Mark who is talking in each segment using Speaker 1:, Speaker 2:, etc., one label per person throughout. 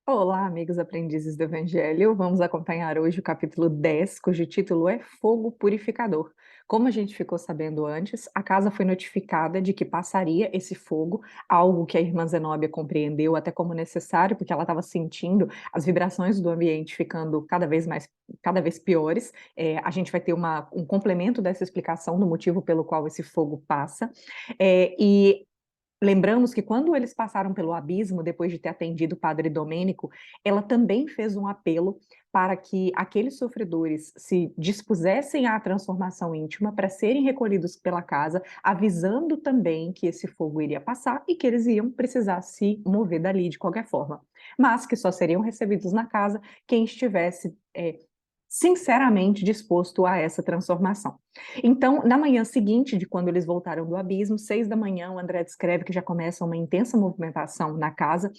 Speaker 1: Olá, amigos aprendizes do Evangelho. Vamos acompanhar hoje o capítulo 10, cujo título é Fogo Purificador. Como a gente ficou sabendo antes, a casa foi notificada de que passaria esse fogo, algo que a irmã Zenóbia compreendeu até como necessário, porque ela estava sentindo as vibrações do ambiente ficando cada vez piores. A gente vai ter um complemento dessa explicação do motivo pelo qual esse fogo passa. E lembramos que quando eles passaram pelo abismo, depois de ter atendido o padre Domênico, ela também fez um apelo para que aqueles sofredores se dispusessem à transformação íntima para serem recolhidos pela casa, avisando também que esse fogo iria passar e que eles iam precisar se mover dali de qualquer forma, mas que só seriam recebidos na casa quem estivesse sinceramente disposto a essa transformação. Então, na manhã seguinte de quando eles voltaram do abismo, 6 da manhã, o André descreve que já começa uma intensa movimentação na casa.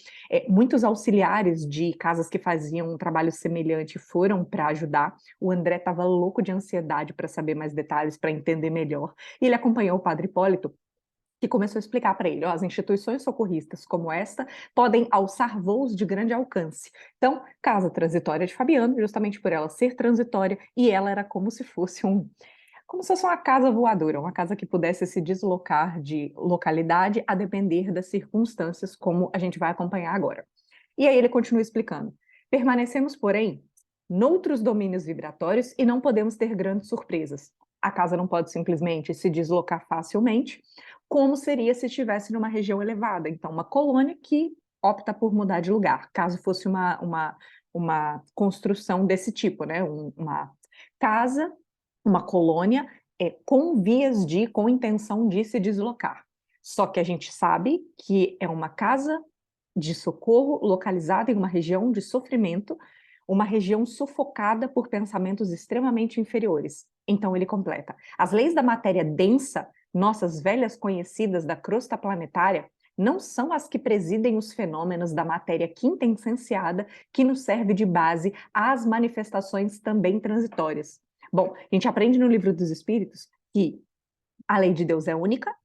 Speaker 1: Muitos auxiliares de casas que faziam um trabalho semelhante foram para ajudar. O André estava louco de ansiedade para saber mais detalhes, para entender melhor. E ele acompanhou o padre Hipólito, que começou a explicar para ele, ó, as instituições socorristas como esta podem alçar voos de grande alcance. Então, casa transitória de Fabiano, justamente por ela ser transitória, e ela era como se fosse uma casa voadora, uma casa que pudesse se deslocar de localidade a depender das circunstâncias, como a gente vai acompanhar agora. E aí ele continua explicando. Permanecemos, porém, noutros domínios vibratórios e não podemos ter grandes surpresas. A casa não pode simplesmente se deslocar facilmente, como seria se estivesse numa região elevada. Então, uma colônia que opta por mudar de lugar, caso fosse uma construção desse tipo, né? Uma casa, uma colônia com intenção de se deslocar. Só que a gente sabe que é uma casa de socorro localizada em uma região de sofrimento, uma região sufocada por pensamentos extremamente inferiores. Então ele completa: as leis da matéria densa, nossas velhas conhecidas da crosta planetária, não são as que presidem os fenômenos da matéria quintessenciada que nos serve de base às manifestações também transitórias. Bom, a gente aprende no Livro dos Espíritos que a lei de Deus é única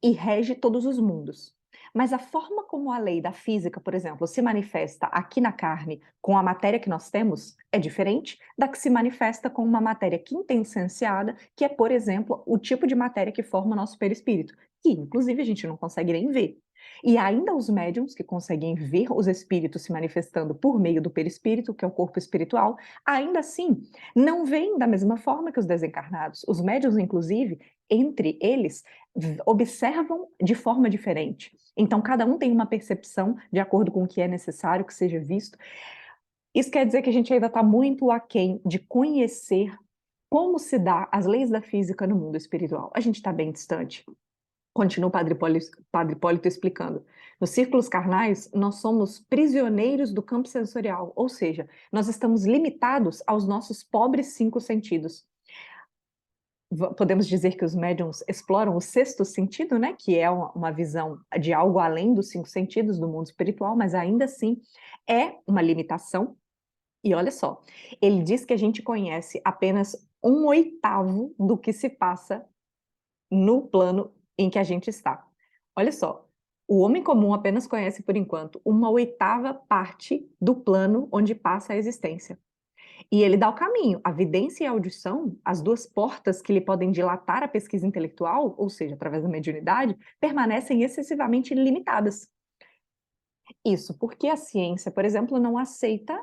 Speaker 1: e rege todos os mundos. Mas a forma como a lei da física, por exemplo, se manifesta aqui na carne com a matéria que nós temos é diferente da que se manifesta com uma matéria quintessenciada, que é, por exemplo, o tipo de matéria que forma o nosso perispírito, que inclusive a gente não consegue nem ver. E ainda os médiums que conseguem ver os espíritos se manifestando por meio do perispírito, que é o corpo espiritual, ainda assim não veem da mesma forma que os desencarnados. Os médiums, inclusive, entre eles, observam de forma diferente. Então, cada um tem uma percepção de acordo com o que é necessário que seja visto. Isso quer dizer que a gente ainda está muito aquém de conhecer como se dá as leis da física no mundo espiritual. A gente está bem distante. Continua o Padre Hipólito explicando. Nos círculos carnais, nós somos prisioneiros do campo sensorial, ou seja, nós estamos limitados aos nossos pobres 5 sentidos. Podemos dizer que os médiums exploram o sexto sentido, né, que é uma visão de algo além dos 5 sentidos do mundo espiritual, mas ainda assim é uma limitação. E olha só, ele diz que a gente conhece apenas 1/8 do que se passa no plano em que a gente está. Olha só, o homem comum apenas conhece, por enquanto, 1/8 parte do plano onde passa a existência. E ele dá o caminho. A vidência e a audição, as duas portas que lhe podem dilatar a pesquisa intelectual, ou seja, através da mediunidade, permanecem excessivamente limitadas. Isso porque a ciência, por exemplo, não aceita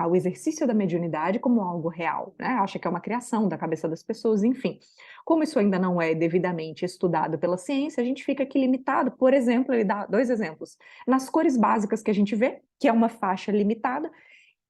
Speaker 1: o exercício da mediunidade como algo real, né? Acha que é uma criação da cabeça das pessoas, enfim. Como isso ainda não é devidamente estudado pela ciência, a gente fica aqui limitado. Por exemplo, ele dá 2 exemplos. Nas cores básicas que a gente vê, que é uma faixa limitada,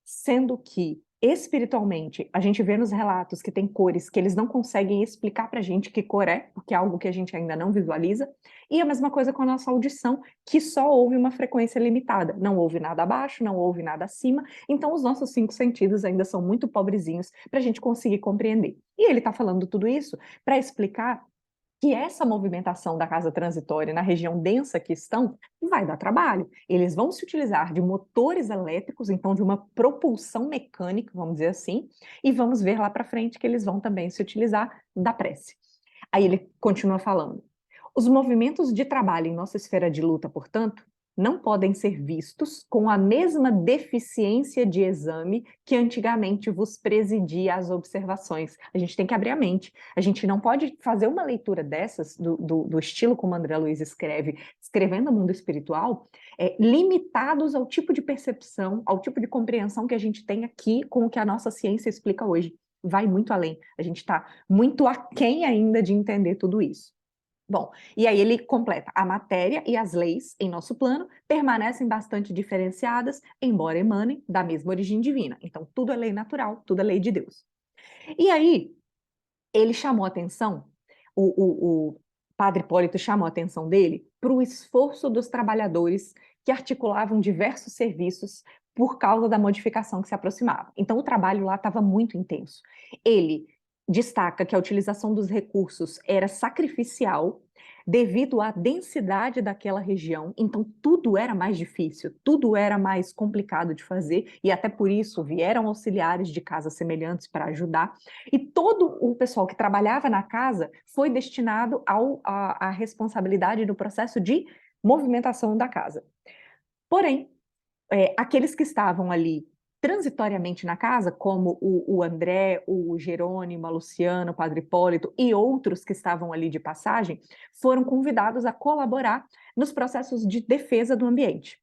Speaker 1: sendo que, espiritualmente, a gente vê nos relatos que tem cores que eles não conseguem explicar para a gente que cor é, porque é algo que a gente ainda não visualiza, e a mesma coisa com a nossa audição, que só ouve uma frequência limitada, não ouve nada abaixo, não ouve nada acima, então os nossos 5 sentidos ainda são muito pobrezinhos para a gente conseguir compreender. E ele está falando tudo isso para explicar que essa movimentação da casa transitória na região densa que estão vai dar trabalho. Eles vão se utilizar de motores elétricos, então de uma propulsão mecânica, vamos dizer assim, e vamos ver lá para frente que eles vão também se utilizar da prece. Aí ele continua falando. Os movimentos de trabalho em nossa esfera de luta, portanto, não podem ser vistos com a mesma deficiência de exame que antigamente vos presidia às observações. A gente tem que abrir a mente. A gente não pode fazer uma leitura dessas, do estilo como André Luiz escreve, escrevendo o mundo espiritual, limitados ao tipo de percepção, ao tipo de compreensão que a gente tem aqui com o que a nossa ciência explica hoje. Vai muito além. A gente está muito aquém ainda de entender tudo isso. Bom, e aí ele completa: a matéria e as leis em nosso plano permanecem bastante diferenciadas, embora emanem da mesma origem divina. Então, tudo é lei natural, tudo é lei de Deus. E aí, ele chamou a atenção, o padre Hipólito chamou a atenção dele para o esforço dos trabalhadores que articulavam diversos serviços por causa da modificação que se aproximava. Então, o trabalho lá estava muito intenso. Ele destaca que a utilização dos recursos era sacrificial devido à densidade daquela região, então tudo era mais difícil, tudo era mais complicado de fazer, e até por isso vieram auxiliares de casas semelhantes para ajudar, e todo o pessoal que trabalhava na casa foi destinado à responsabilidade do processo de movimentação da casa. Porém, aqueles que estavam ali transitoriamente na casa, como o André, o Jerônimo, a Luciana, o Padre Hipólito e outros que estavam ali de passagem, foram convidados a colaborar nos processos de defesa do ambiente.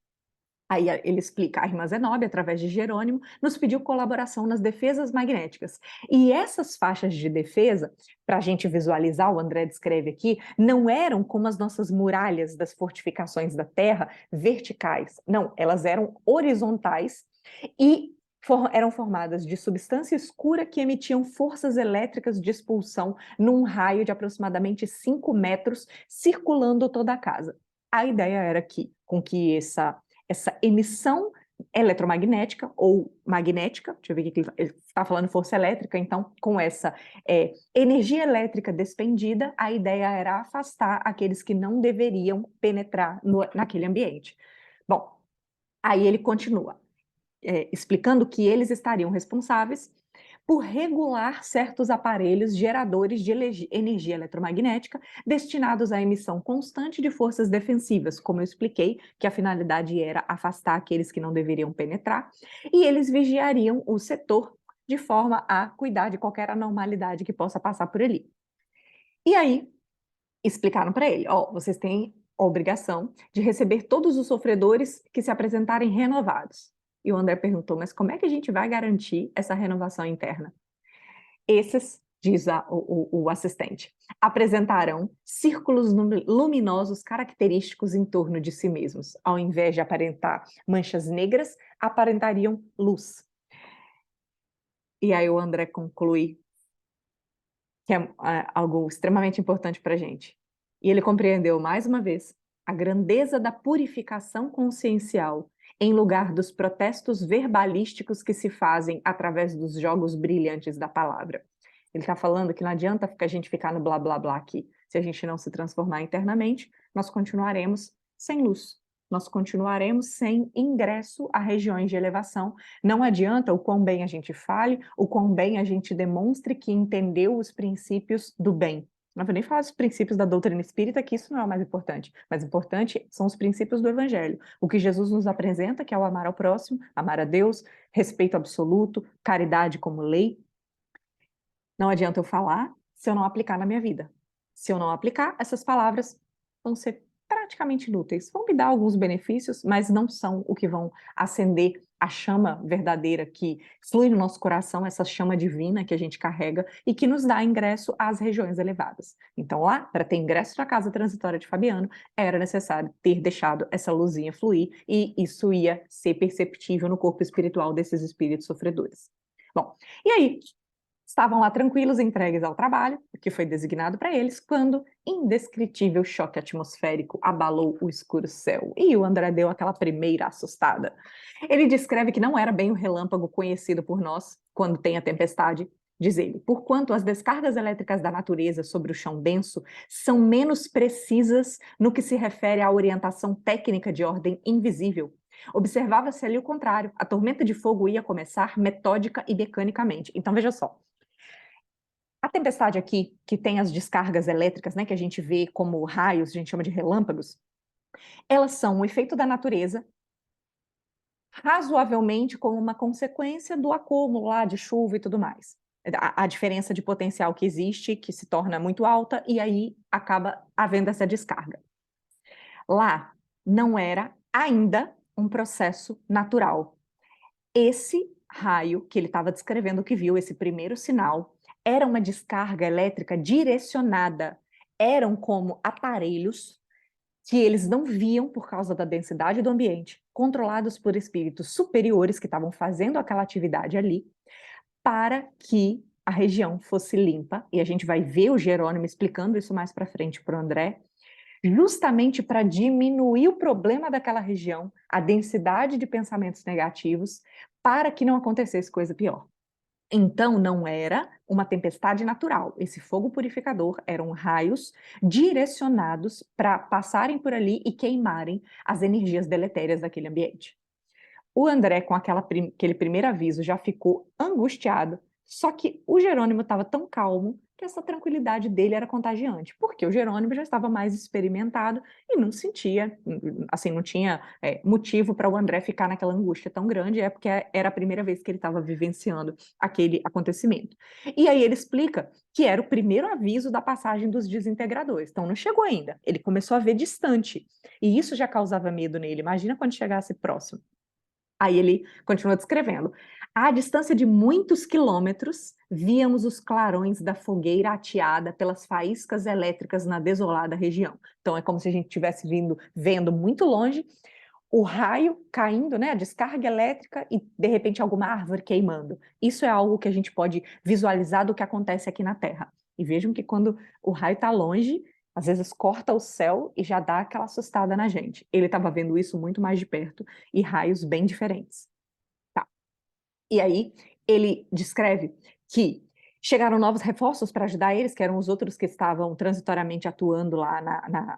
Speaker 1: Aí ele explica: a irmã Zenóbia, através de Jerônimo, nos pediu colaboração nas defesas magnéticas. E essas faixas de defesa, para a gente visualizar, o André descreve aqui, não eram como as nossas muralhas das fortificações da terra, verticais. Não, elas eram horizontais e eram formadas de substância escura que emitiam forças elétricas de expulsão num raio de aproximadamente 5 metros, circulando toda a casa. A ideia era que, com que essa emissão eletromagnética ou magnética, deixa eu ver aqui, ele está falando força elétrica, então, com essa energia elétrica despendida, a ideia era afastar aqueles que não deveriam penetrar naquele ambiente. Bom, aí ele continua, explicando que eles estariam responsáveis por regular certos aparelhos geradores de energia eletromagnética destinados à emissão constante de forças defensivas, como eu expliquei, que a finalidade era afastar aqueles que não deveriam penetrar, e eles vigiariam o setor de forma a cuidar de qualquer anormalidade que possa passar por ali. E aí, explicaram para ele: vocês têm a obrigação de receber todos os sofredores que se apresentarem renovados. E o André perguntou: mas como é que a gente vai garantir essa renovação interna? Esses, diz o assistente, apresentarão círculos luminosos característicos em torno de si mesmos. Ao invés de aparentar manchas negras, aparentariam luz. E aí o André conclui que é algo extremamente importante para a gente. E ele compreendeu, mais uma vez, a grandeza da purificação consciencial em lugar dos protestos verbalísticos que se fazem através dos jogos brilhantes da palavra. Ele está falando que não adianta a gente ficar no blá blá blá aqui. Se a gente não se transformar internamente, nós continuaremos sem luz. Nós continuaremos sem ingresso a regiões de elevação. Não adianta o quão bem a gente fale, o quão bem a gente demonstre que entendeu os princípios do bem. Não vou nem falar dos princípios da doutrina espírita, que isso não é o mais importante. O mais importante são os princípios do Evangelho. O que Jesus nos apresenta, que é o amar ao próximo, amar a Deus, respeito absoluto, caridade como lei. Não adianta eu falar se eu não aplicar na minha vida. Se eu não aplicar, essas palavras vão ser praticamente inúteis. Vão me dar alguns benefícios, mas não são o que vão acender a chama verdadeira que flui no nosso coração, essa chama divina que a gente carrega e que nos dá ingresso às regiões elevadas. Então, lá, para ter ingresso na casa transitória de Fabiano, era necessário ter deixado essa luzinha fluir e isso ia ser perceptível no corpo espiritual desses espíritos sofredores. Bom, e aí, estavam lá tranquilos, entregues ao trabalho, que foi designado para eles, quando indescritível choque atmosférico abalou o escuro céu. E o André deu aquela primeira assustada. Ele descreve que não era bem o relâmpago conhecido por nós, quando tem a tempestade, diz ele, porquanto as descargas elétricas da natureza sobre o chão denso são menos precisas no que se refere à orientação técnica de ordem invisível. Observava-se ali o contrário, a tormenta de fogo ia começar metódica e mecanicamente. Então, veja só, a tempestade aqui, que tem as descargas elétricas, né, que a gente vê como raios, a gente chama de relâmpagos, Elas são um efeito da natureza, razoavelmente como uma consequência do acúmulo lá de chuva e tudo mais. A diferença de potencial que existe, que se torna muito alta, e aí acaba havendo essa descarga. Lá não era ainda um processo natural. Esse raio que ele estava descrevendo que viu, esse primeiro sinal, era uma descarga elétrica direcionada. Eram como aparelhos que eles não viam por causa da densidade do ambiente, controlados por espíritos superiores que estavam fazendo aquela atividade ali, para que a região fosse limpa. E a gente vai ver o Jerônimo explicando isso mais para frente para o André, justamente para diminuir o problema daquela região, a densidade de pensamentos negativos, para que não acontecesse coisa pior. Então, não era uma tempestade natural. Esse fogo purificador eram raios direcionados para passarem por ali e queimarem as energias deletérias daquele ambiente. O André, com aquele primeiro aviso, já ficou angustiado, só que o Jerônimo estava tão calmo que essa tranquilidade dele era contagiante, porque o Jerônimo já estava mais experimentado e não sentia, assim, não tinha motivo para o André ficar naquela angústia tão grande, porque era a primeira vez que ele estava vivenciando aquele acontecimento. E aí ele explica que era o primeiro aviso da passagem dos desintegradores, então não chegou ainda, ele começou a ver distante, e isso já causava medo nele, imagina quando chegasse próximo. Aí ele continua descrevendo. À distância de muitos quilômetros, víamos os clarões da fogueira ateada pelas faíscas elétricas na desolada região. Então é como se a gente estivesse vendo muito longe o raio caindo, né, a descarga elétrica e de repente alguma árvore queimando. Isso é algo que a gente pode visualizar do que acontece aqui na Terra. E vejam que quando o raio está longe, às vezes corta o céu e já dá aquela assustada na gente. Ele estava vendo isso muito mais de perto e raios bem diferentes. Tá. E aí ele descreve que chegaram novos reforços para ajudar eles, que eram os outros que estavam transitoriamente atuando lá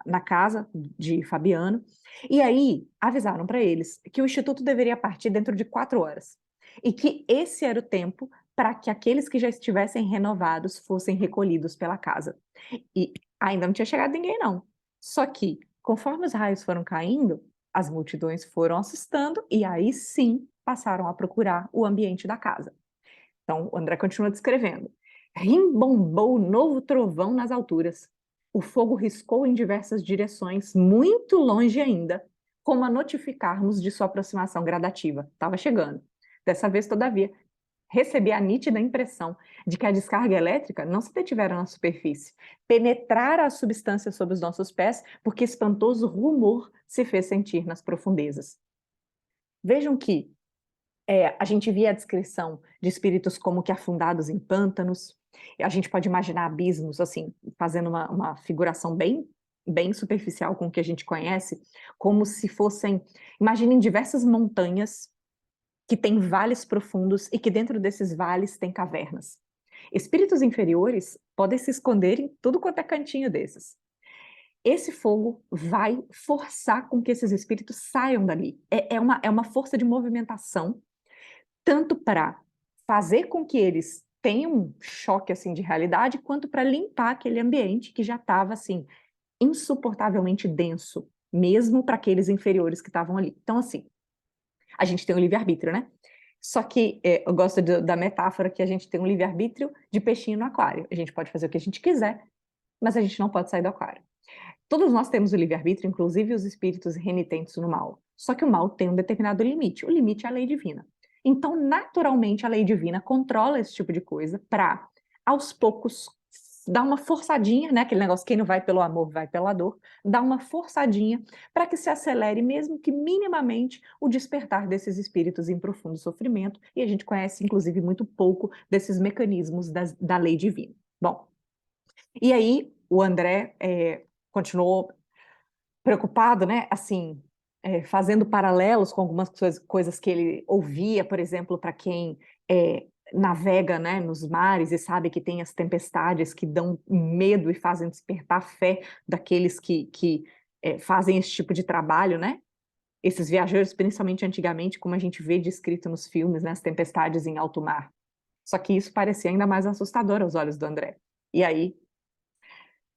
Speaker 1: na casa de Fabiano. E aí avisaram para eles que o Instituto deveria partir dentro de 4 horas. E que esse era o tempo para que aqueles que já estivessem renovados fossem recolhidos pela casa. E ainda não tinha chegado ninguém, não. Só que, conforme os raios foram caindo, as multidões foram assustando e aí sim passaram a procurar o ambiente da casa. Então, o André continua descrevendo. Rimbombou novo trovão nas alturas. O fogo riscou em diversas direções, muito longe ainda, como a notificar-nos de sua aproximação gradativa. Estava chegando. Dessa vez, todavia, recebi a nítida impressão de que a descarga elétrica não se detivera na superfície, penetrara a substância sob os nossos pés, porque espantoso rumor se fez sentir nas profundezas. Vejam que a gente via a descrição de espíritos como que afundados em pântanos, a gente pode imaginar abismos, assim, fazendo uma figuração bem superficial com o que a gente conhece, como se fossem, imaginem diversas montanhas que têm vales profundos e que dentro desses vales tem cavernas. Espíritos inferiores podem se esconder em tudo quanto é cantinho desses. Esse fogo vai forçar com que esses espíritos saiam dali. É uma força de movimentação, tanto para fazer com que eles tenham um choque assim de realidade, quanto para limpar aquele ambiente que já estava assim insuportavelmente denso, mesmo para aqueles inferiores que estavam ali. Então, assim, a gente tem o livre-arbítrio, né? Só que eu gosto da metáfora que a gente tem um livre-arbítrio de peixinho no aquário. A gente pode fazer o que a gente quiser, mas a gente não pode sair do aquário. Todos nós temos o livre-arbítrio, inclusive os espíritos renitentes no mal. Só que o mal tem um determinado limite. O limite é a lei divina. Então, naturalmente, a lei divina controla esse tipo de coisa para, aos poucos, dar uma forçadinha, né? Aquele negócio, quem não vai pelo amor, vai pela dor, dar uma forçadinha para que se acelere, mesmo que minimamente, o despertar desses espíritos em profundo sofrimento. E a gente conhece, inclusive, muito pouco desses mecanismos da lei divina. Bom, e aí o André continuou preocupado, né? Assim, fazendo paralelos com algumas coisas que ele ouvia, por exemplo, para quem navega, né, nos mares e sabe que tem as tempestades que dão medo e fazem despertar a fé daqueles que fazem esse tipo de trabalho, né? Esses viajantes, principalmente antigamente, como a gente vê descrito nos filmes, né, as tempestades em alto mar. Só que isso parecia ainda mais assustador aos olhos do André. E aí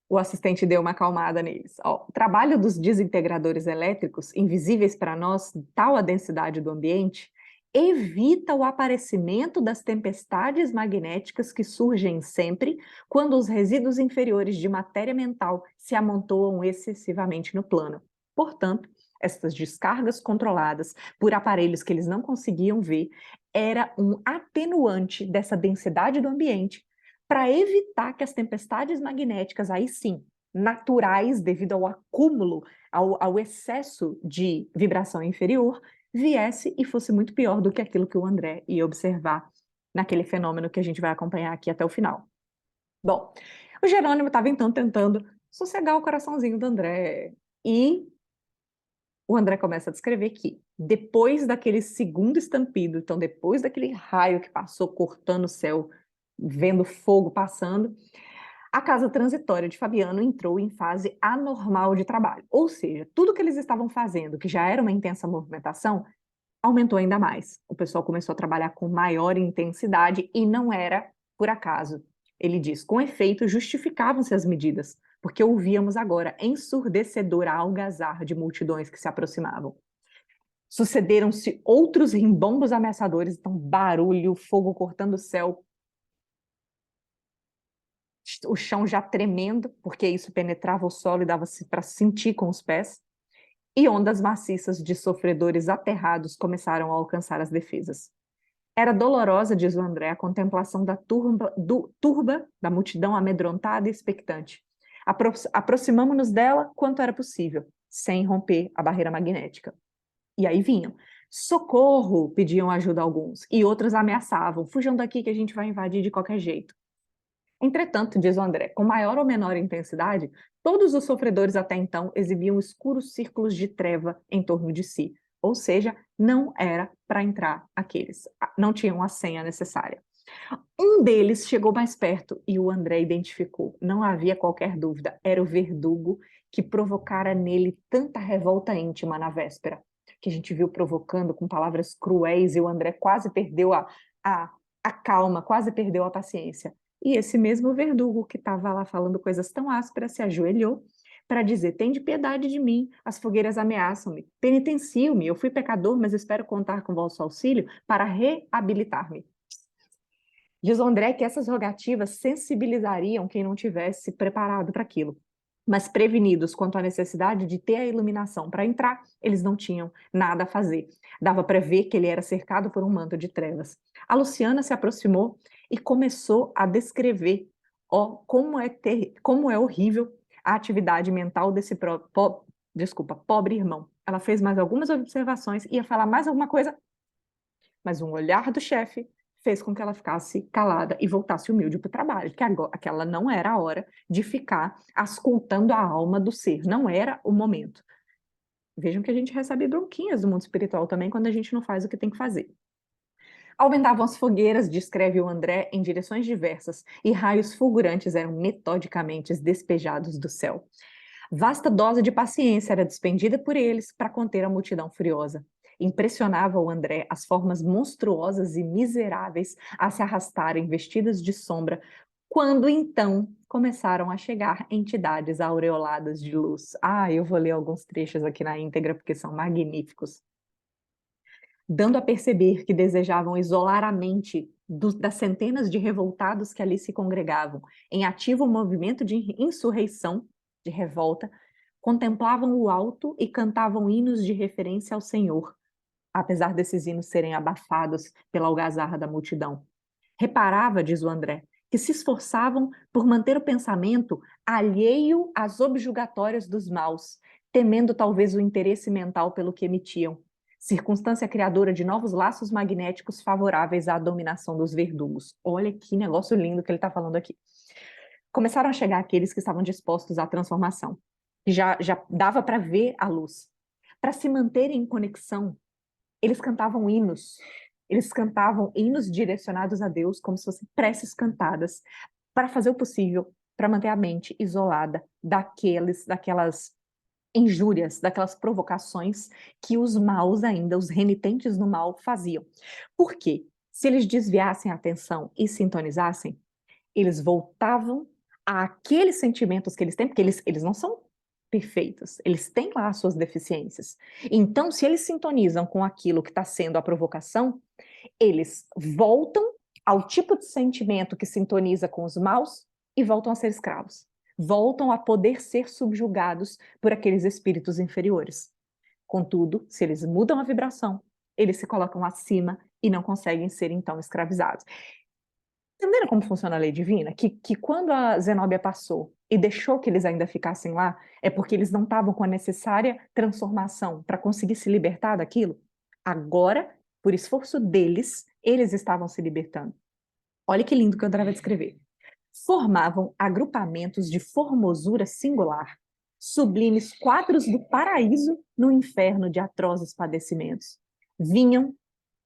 Speaker 1: O assistente deu uma acalmada neles. Ó, o trabalho dos desintegradores elétricos, invisíveis para nós, tal a densidade do ambiente, evita o aparecimento das tempestades magnéticas que surgem sempre quando os resíduos inferiores de matéria mental se amontoam excessivamente no plano. Portanto, estas descargas controladas por aparelhos que eles não conseguiam ver era um atenuante dessa densidade do ambiente para evitar que as tempestades magnéticas, aí sim, naturais, devido ao acúmulo, ao excesso de vibração inferior, viesse e fosse muito pior do que aquilo que o André ia observar naquele fenômeno que a gente vai acompanhar aqui até o final. Bom, o Jerônimo estava então tentando sossegar o coraçãozinho do André e o André começa a descrever que, depois daquele segundo estampido, então depois daquele raio que passou cortando o céu, vendo fogo passando, a casa transitória de Fabiano entrou em fase anormal de trabalho. Ou seja, tudo que eles estavam fazendo, que já era uma intensa movimentação, aumentou ainda mais. O pessoal começou a trabalhar com maior intensidade e não era por acaso. Ele diz: com efeito, justificavam-se as medidas, porque ouvíamos agora ensurdecedora algazarra de multidões que se aproximavam. Sucederam-se outros rimbombos ameaçadores, então barulho, fogo cortando o céu, o chão já tremendo, porque isso penetrava o solo e dava-se para sentir com os pés, e ondas maciças de sofredores aterrados começaram a alcançar as defesas. Era dolorosa, diz o André, a contemplação da turba da multidão amedrontada e expectante. Aproximamo-nos dela quanto era possível, sem romper a barreira magnética. E aí vinham. Socorro! Pediam ajuda a alguns, e outros ameaçavam. Fujam daqui que a gente vai invadir de qualquer jeito. Entretanto, diz o André, com maior ou menor intensidade, todos os sofredores até então exibiam escuros círculos de treva em torno de si, ou seja, não era para entrar aqueles, não tinham a senha necessária. Um deles chegou mais perto e o André identificou, não havia qualquer dúvida, era o verdugo que provocara nele tanta revolta íntima na véspera, que a gente viu provocando com palavras cruéis e o André quase perdeu a calma, quase perdeu a paciência. E esse mesmo verdugo que estava lá falando coisas tão ásperas se ajoelhou para dizer: tende piedade de mim, as fogueiras ameaçam-me, penitencio-me, eu fui pecador, mas espero contar com vosso auxílio para reabilitar-me. Diz o André que essas rogativas sensibilizariam quem não tivesse preparado para aquilo. Mas prevenidos quanto à necessidade de ter a iluminação para entrar, eles não tinham nada a fazer. Dava para ver que ele era cercado por um manto de trevas. A Luciana se aproximou e começou a descrever como é horrível a atividade mental desse pobre irmão. Ela fez mais algumas observações, ia falar mais alguma coisa, mas um olhar do chefe fez com que ela ficasse calada e voltasse humilde para o trabalho, que aquela não era a hora de ficar ascultando a alma do ser, não era o momento. Vejam que a gente recebe bronquinhas do mundo espiritual também quando a gente não faz o que tem que fazer. Aumentavam as fogueiras, descreve o André, em direções diversas, e raios fulgurantes eram metodicamente despejados do céu. Vasta dose de paciência era despendida por eles para conter a multidão furiosa. Impressionava o André as formas monstruosas e miseráveis a se arrastarem vestidas de sombra, quando então começaram a chegar entidades aureoladas de luz. Eu vou ler alguns trechos aqui na íntegra porque são magníficos. Dando a perceber que desejavam isolar a mente das centenas de revoltados que ali se congregavam em ativo movimento de insurreição, de revolta, contemplavam o alto e cantavam hinos de referência ao Senhor, apesar desses hinos serem abafados pela algazarra da multidão. Reparava, diz o André, que se esforçavam por manter o pensamento alheio às objulgatórias dos maus, temendo talvez o interesse mental pelo que emitiam, circunstância criadora de novos laços magnéticos favoráveis à dominação dos verdugos. Olha que negócio lindo que ele está falando aqui. Começaram a chegar aqueles que estavam dispostos à transformação. Já dava para ver a luz. Para se manterem em conexão, eles cantavam hinos direcionados a Deus, como se fossem preces cantadas, para fazer o possível para manter a mente isolada daquelas injúrias, daquelas provocações que os maus ainda, os renitentes no mal, faziam. Por quê? Se eles desviassem a atenção e sintonizassem, eles voltavam àqueles sentimentos que eles têm, porque eles não são perfeitos, eles têm lá as suas deficiências. Então, se eles sintonizam com aquilo que está sendo a provocação, eles voltam ao tipo de sentimento que sintoniza com os maus e voltam a ser escravos. Voltam a poder ser subjugados por aqueles espíritos inferiores. Contudo, se eles mudam a vibração, eles se colocam acima e não conseguem ser então escravizados. Entenderam como funciona a lei divina? Que quando a Zenóbia passou e deixou que eles ainda ficassem lá, é porque eles não estavam com a necessária transformação para conseguir se libertar daquilo? Agora, por esforço deles, eles estavam se libertando. Olha que lindo que o André vai descrever. Formavam agrupamentos de formosura singular, sublimes quadros do paraíso no inferno de atrozes padecimentos. Vinham,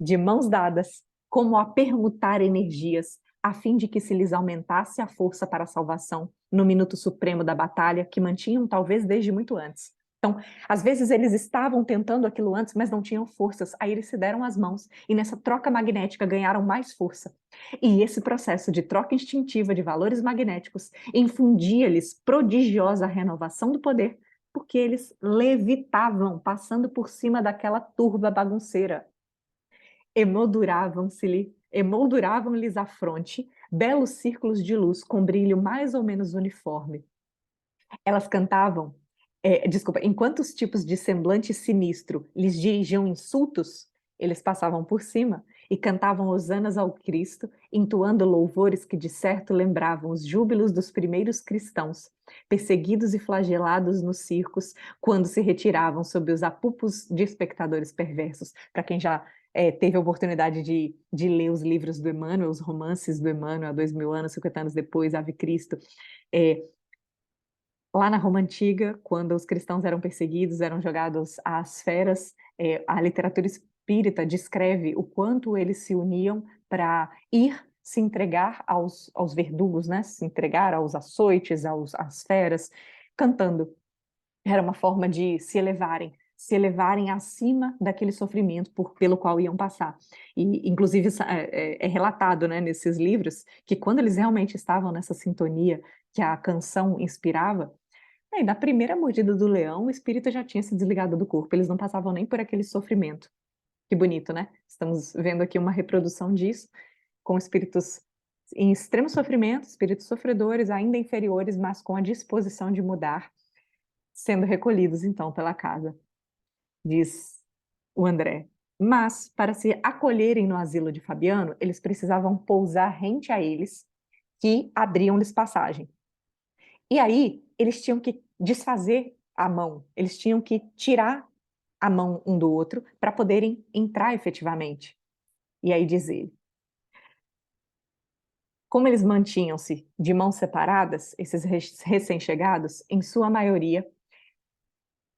Speaker 1: de mãos dadas, como a permutar energias, a fim de que se lhes aumentasse a força para a salvação no minuto supremo da batalha que mantinham talvez desde muito antes. Então, às vezes eles estavam tentando aquilo antes, mas não tinham forças, aí eles se deram as mãos e nessa troca magnética ganharam mais força. E esse processo de troca instintiva de valores magnéticos infundia-lhes prodigiosa renovação do poder, porque eles levitavam, passando por cima daquela turba bagunceira. Emolduravam-lhes a fronte belos círculos de luz com brilho mais ou menos uniforme. Elas cantavam, enquanto os tipos de semblante sinistro lhes dirigiam insultos, eles passavam por cima e cantavam hosanas ao Cristo, entoando louvores que de certo lembravam os júbilos dos primeiros cristãos, perseguidos e flagelados nos circos, quando se retiravam sob os apupos de espectadores perversos. Para quem já teve a oportunidade de ler os livros do Emmanuel, os romances do Emmanuel, há 2000 anos, 50 anos depois, Ave Cristo, lá na Roma Antiga, quando os cristãos eram perseguidos, eram jogados às feras, a literatura espírita descreve o quanto eles se uniam para ir se entregar aos verdugos, né? Se entregar aos açoites, às feras, cantando. Era uma forma de se elevarem acima daquele sofrimento pelo qual iam passar. E, inclusive, é relatado, né, nesses livros que quando eles realmente estavam nessa sintonia que a canção inspirava, aí, na primeira mordida do leão, o espírito já tinha se desligado do corpo, eles não passavam nem por aquele sofrimento. Que bonito, né? Estamos vendo aqui uma reprodução disso, com espíritos em extremo sofrimento, espíritos sofredores, ainda inferiores, mas com a disposição de mudar, sendo recolhidos, então, pela casa, diz o André. Mas, para se acolherem no asilo de Fabiano, eles precisavam pousar rente a eles, que abriam-lhes passagem. E aí, eles tinham que desfazer a mão, eles tinham que tirar a mão um do outro para poderem entrar efetivamente. E aí diz ele, como eles mantinham-se de mãos separadas, esses recém-chegados, em sua maioria,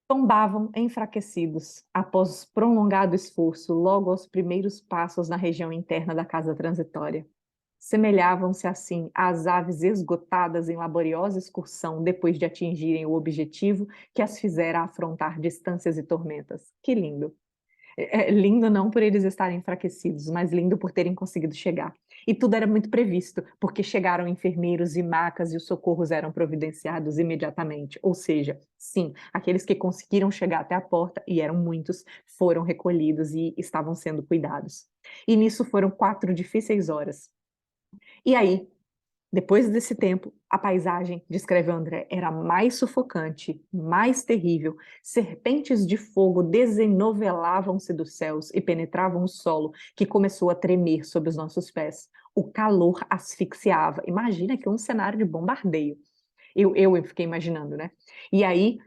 Speaker 1: tombavam enfraquecidos após prolongado esforço logo aos primeiros passos na região interna da casa transitória. Semelhavam-se assim às aves esgotadas em laboriosa excursão depois de atingirem o objetivo que as fizera afrontar distâncias e tormentas. Que lindo! Lindo não por eles estarem enfraquecidos, mas lindo por terem conseguido chegar. E tudo era muito previsto, porque chegaram enfermeiros e macas e os socorros eram providenciados imediatamente. Ou seja, sim, aqueles que conseguiram chegar até a porta, e eram muitos, foram recolhidos e estavam sendo cuidados. E nisso foram 4 difíceis horas. E aí, depois desse tempo, a paisagem, descreve o André, era mais sufocante, mais terrível. Serpentes de fogo desenovelavam-se dos céus e penetravam o solo, que começou a tremer sob os nossos pés. O calor asfixiava. Imagina que um cenário de bombardeio. Eu fiquei imaginando, né? E aí,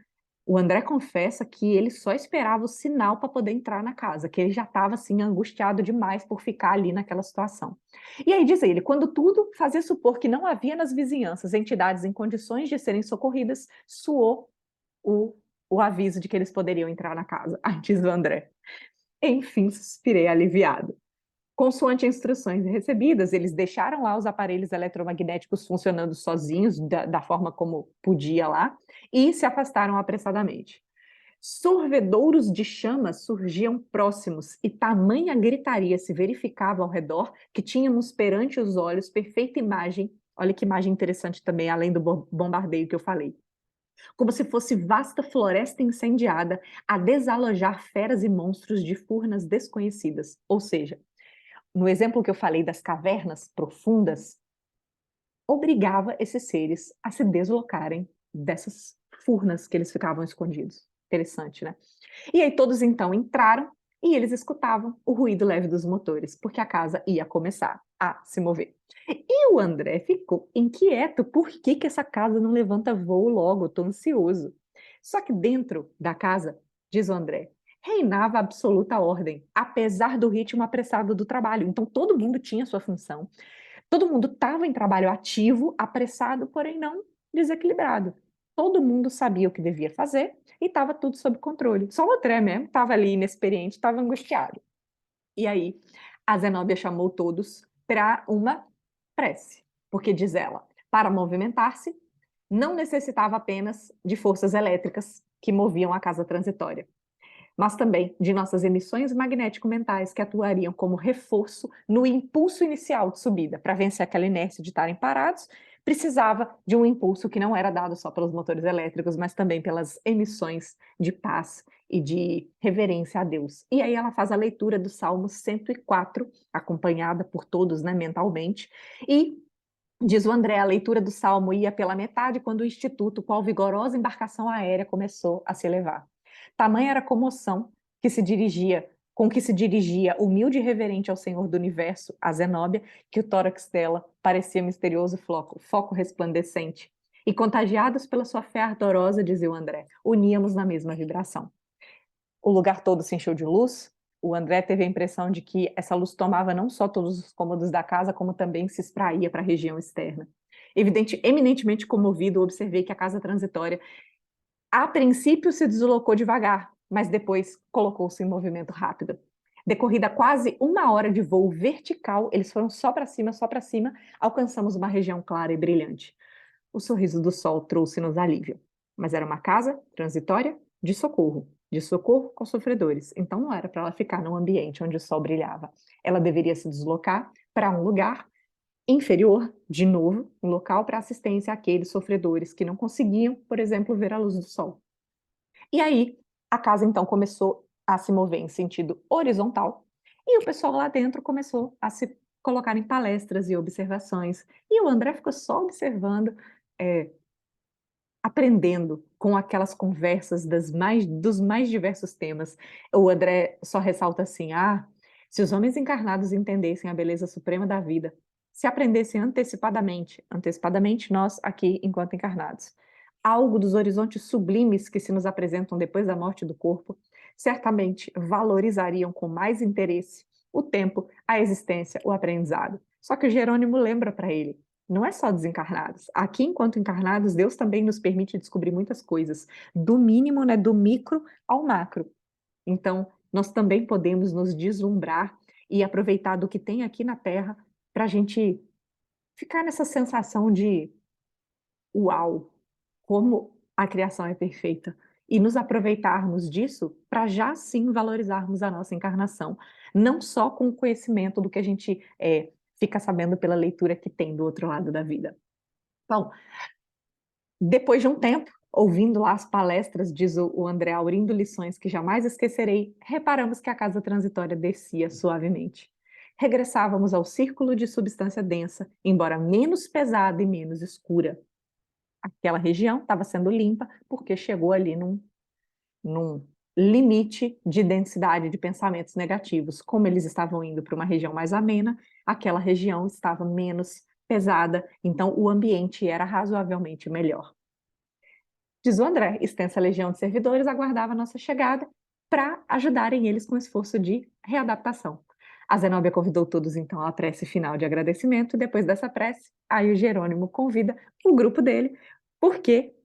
Speaker 1: o André confessa que ele só esperava o sinal para poder entrar na casa, que ele já estava assim angustiado demais por ficar ali naquela situação. E aí diz ele, quando tudo fazia supor que não havia nas vizinhanças entidades em condições de serem socorridas, soou o, o aviso de que eles poderiam entrar na casa. Aí diz o André. Enfim, suspirei aliviado. Consoante instruções recebidas, eles deixaram lá os aparelhos eletromagnéticos funcionando sozinhos, da forma como podia lá, e se afastaram apressadamente. Sorvedouros de chamas surgiam próximos e tamanha gritaria se verificava ao redor que tínhamos perante os olhos perfeita imagem Olha que imagem interessante também, além do bombardeio que eu falei. Como se fosse vasta floresta incendiada a desalojar feras e monstros de furnas desconhecidas. Ou seja, no exemplo que eu falei das cavernas profundas, obrigava esses seres a se deslocarem dessas furnas que eles ficavam escondidos. Interessante, né? E aí todos então entraram e eles escutavam o ruído leve dos motores, porque a casa ia começar a se mover. E o André ficou inquieto, por que que essa casa não levanta voo logo? Estou ansioso. Só que dentro da casa, diz o André, reinava absoluta ordem, apesar do ritmo apressado do trabalho. Então todo mundo tinha sua função, todo mundo estava em trabalho ativo, apressado, porém não desequilibrado. Todo mundo sabia o que devia fazer e estava tudo sob controle. Só o André mesmo estava ali inexperiente, estava angustiado. E aí, a Zenóbia chamou todos para uma prece, porque diz ela, para movimentar-se, não necessitava apenas de forças elétricas que moviam a casa transitória, mas também de nossas emissões magnético-mentais que atuariam como reforço no impulso inicial de subida. Para vencer aquela inércia de estarem parados, precisava de um impulso que não era dado só pelos motores elétricos, mas também pelas emissões de paz e de reverência a Deus. E aí ela faz a leitura do Salmo 104, acompanhada por todos, né, mentalmente, e diz o André, a leitura do Salmo ia pela metade quando o Instituto, qual vigorosa embarcação aérea, começou a se elevar. Tamanha era a comoção com que se dirigia, humilde e reverente ao Senhor do Universo, a Zenóbia, que o tórax dela parecia misterioso foco resplandecente. E contagiados pela sua fé ardorosa, dizia o André, uníamos na mesma vibração. O lugar todo se encheu de luz. O André teve a impressão de que essa luz tomava não só todos os cômodos da casa, como também se espraía para a região externa. Eminentemente comovido, observei que a casa transitória, a princípio, se deslocou devagar, mas depois colocou-se em movimento rápido. Decorrida quase 1 hora de voo vertical, eles foram só para cima, alcançamos uma região clara e brilhante. O sorriso do sol trouxe-nos alívio. Mas era uma casa transitória de socorro aos sofredores. Então não era para ela ficar num ambiente onde o sol brilhava. Ela deveria se deslocar para um lugar inferior, de novo, um local para assistência àqueles sofredores que não conseguiam, por exemplo, ver a luz do sol. E aí, a casa então começou a se mover em sentido horizontal e o pessoal lá dentro começou a se colocar em palestras e observações. E o André ficou só observando, é, aprendendo com aquelas conversas dos mais diversos temas. O André só ressalta assim: se os homens encarnados entendessem a beleza suprema da vida, se aprendessem antecipadamente nós aqui enquanto encarnados, algo dos horizontes sublimes que se nos apresentam depois da morte do corpo, certamente valorizariam com mais interesse o tempo, a existência, o aprendizado. Só que o Jerônimo lembra para ele: não é só desencarnados. Aqui, enquanto encarnados, Deus também nos permite descobrir muitas coisas, do mínimo, né, do micro ao macro. Então, nós também podemos nos deslumbrar e aproveitar do que tem aqui na Terra para a gente ficar nessa sensação de uau, como a criação é perfeita. E nos aproveitarmos disso para já sim valorizarmos a nossa encarnação, não só com o conhecimento do que a gente fica sabendo pela leitura que tem do outro lado da vida. Bom, depois de um tempo, ouvindo lá as palestras, diz o André, aurindo lições que jamais esquecerei, reparamos que a casa transitória descia suavemente. Regressávamos ao círculo de substância densa, embora menos pesada e menos escura. Aquela região estava sendo limpa porque chegou ali num limite de densidade de pensamentos negativos. Como eles estavam indo para uma região mais amena, aquela região estava menos pesada, então o ambiente era razoavelmente melhor. Diz o André, extensa legião de servidores aguardava a nossa chegada para ajudarem eles com o esforço de readaptação. A Zenóbia convidou todos então à prece final de agradecimento, e depois dessa prece, aí o Jerônimo convida o grupo dele, porque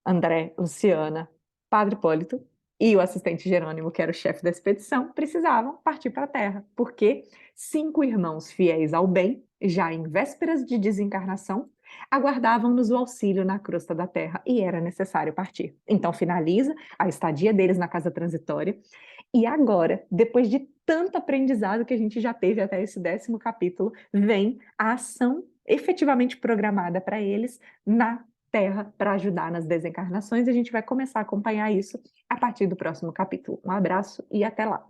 Speaker 1: André, Luciana, Padre Hipólito e o assistente Jerônimo, que era o chefe da expedição, precisavam partir para a Terra, porque 5 irmãos fiéis ao bem, já em vésperas de desencarnação, aguardavam-nos o auxílio na crosta da Terra e era necessário partir. Então finaliza a estadia deles na casa transitória e agora, depois de tanto aprendizado que a gente já teve até esse 10º capítulo, vem a ação efetivamente programada para eles na Terra para ajudar nas desencarnações. A gente vai começar a acompanhar isso a partir do próximo capítulo. Um abraço e até lá.